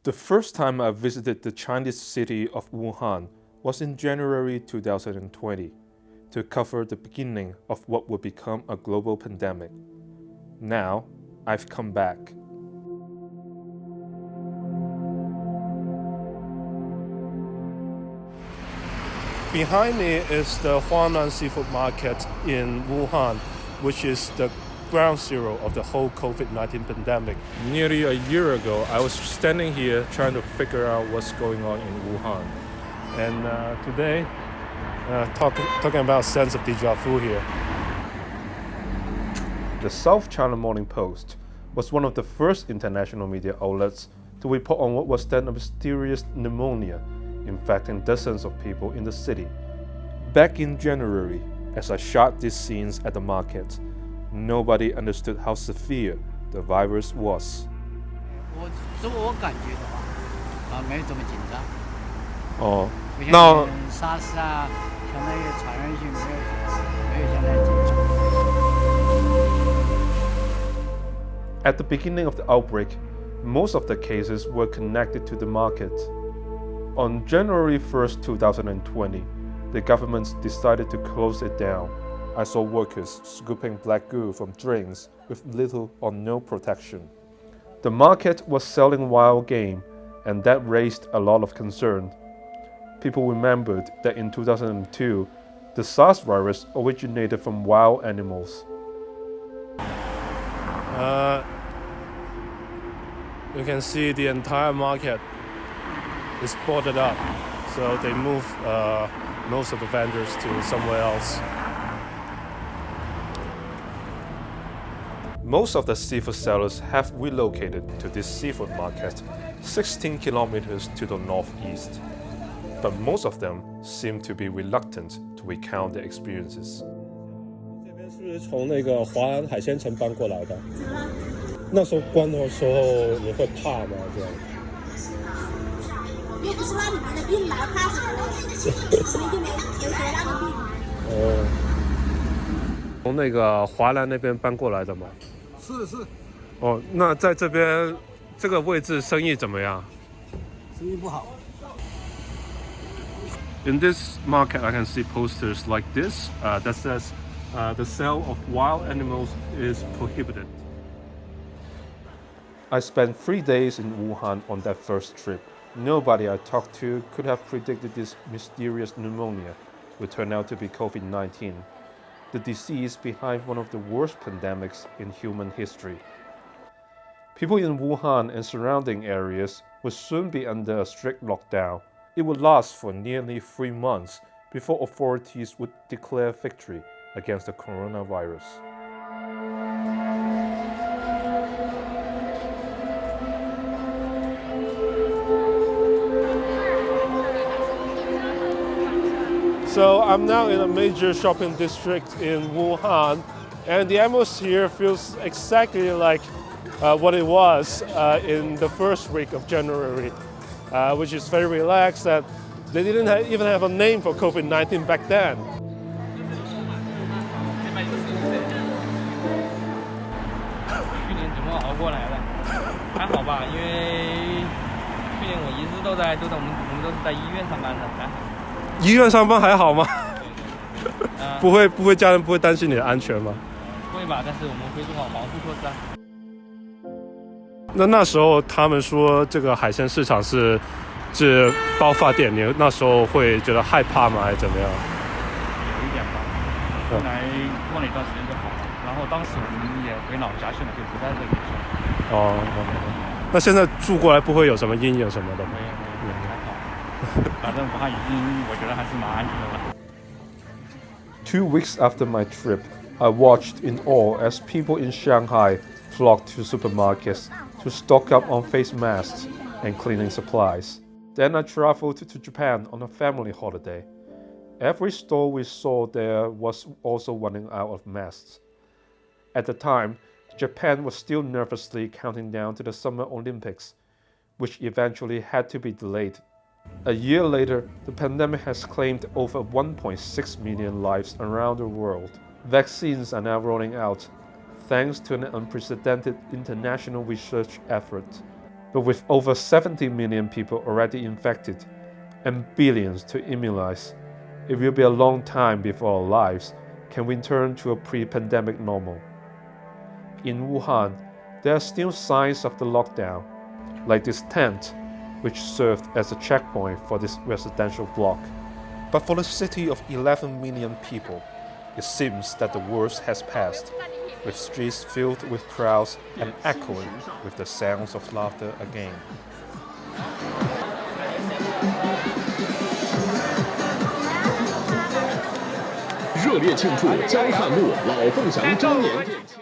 The first time I visited the Chinese city of Wuhan was in January 2020 to cover the beginning of what would become a global pandemic. Now, I've come back. Behind me is the Huanan Seafood Market in Wuhan, which is the ground zero of the whole COVID-19 pandemic. Nearly a year ago, I was standing here trying to figure out what's going on in Wuhan. And today, talking about sense of deja vu here. The South China Morning Post was one of the first international media outlets to report on what was then a mysterious pneumonia infecting dozens of people in the city. Back in January, as I shot these scenes at the market, nobody understood how severe the virus was. 自我感觉的话，没有这么紧张。哦，不像SARS啊，相当于传染性没有现在紧张。At the beginning of the outbreak, most of the cases were connected to the market. On January 1st, 2020, the government decided to close it down. I saw workers scooping black goo from drains with little or no protection. The market was selling wild game, and that raised a lot of concern. People remembered that in 2002, the SARS virus originated from wild animals. You can see the entire market is boarded up, so they move most of the vendors to somewhere else. Most of the seafood sellers have relocated to this seafood market 16 kilometers to the northeast, but most of them seem to be reluctant to recount their experiences. 这边是从那个华安海鲜城搬过来的。那时候关的时候你会怕吗？这样？又不是那里面的病来，怕什么？我们就没得那个病。哦，从那个华南那边搬过来的吗？是。哦，那在这边这个位置生意怎么样？生意不好。In this market, I can see posters like this that says the sale of wild animals is prohibited. I spent 3 days in Wuhan on that first trip. Nobody I talked to could have predicted this mysterious pneumonia would turn out to be Covid-19, the disease behind one of the worst pandemics in human history. People in Wuhan and surrounding areas would soon be under a strict lockdown. It would last for nearly 3 months before authorities would declare victory against the coronavirus. So I'm now in a major shopping district in Wuhan, and the atmosphere feels exactly like what it was in the first week of January, which is very relaxed. That they didn't even have a name for COVID-19 back then. 去年怎么熬过来的？还好吧，因为去年我一直都在我们都是在医院上班的，还好。医院上班还好吗？不会，家人不会担心你的安全吗？会吧，但是我们会做好防护措施啊。那时候他们说这个海鲜市场是爆发点，你那时候会觉得害怕吗？还是怎么样？有一点吧。后来过了一段时间就好了，然后当时我们也回老家去了，就不在这里住。哦，那现在住过来不会有什么阴影什么的吗？没有，还好。反正武汉已经，我觉得还是蛮安全的了。2 weeks after my trip, I watched in awe as people in Shanghai flocked to supermarkets to stock up on face masks and cleaning supplies. Then I traveled to Japan on a family holiday. Every store we saw there was also running out of masks. At the time, Japan was still nervously counting down to the Summer Olympics, which eventually had to be delayed. A year later, the pandemic has claimed over 1.6 million lives around the world. Vaccines are now rolling out, thanks to an unprecedented international research effort. But with over 70 million people already infected and billions to immunize, it will be a long time before our lives can return to a pre-pandemic normal. In Wuhan, there are still signs of the lockdown, like this tent, which served as a checkpoint for this residential block. But for the city of 11 million people, it seems that the worst has passed, with streets filled with crowds and echoing with the sounds of laughter again. 热烈庆祝焦汉木、老凤祥周年店庆。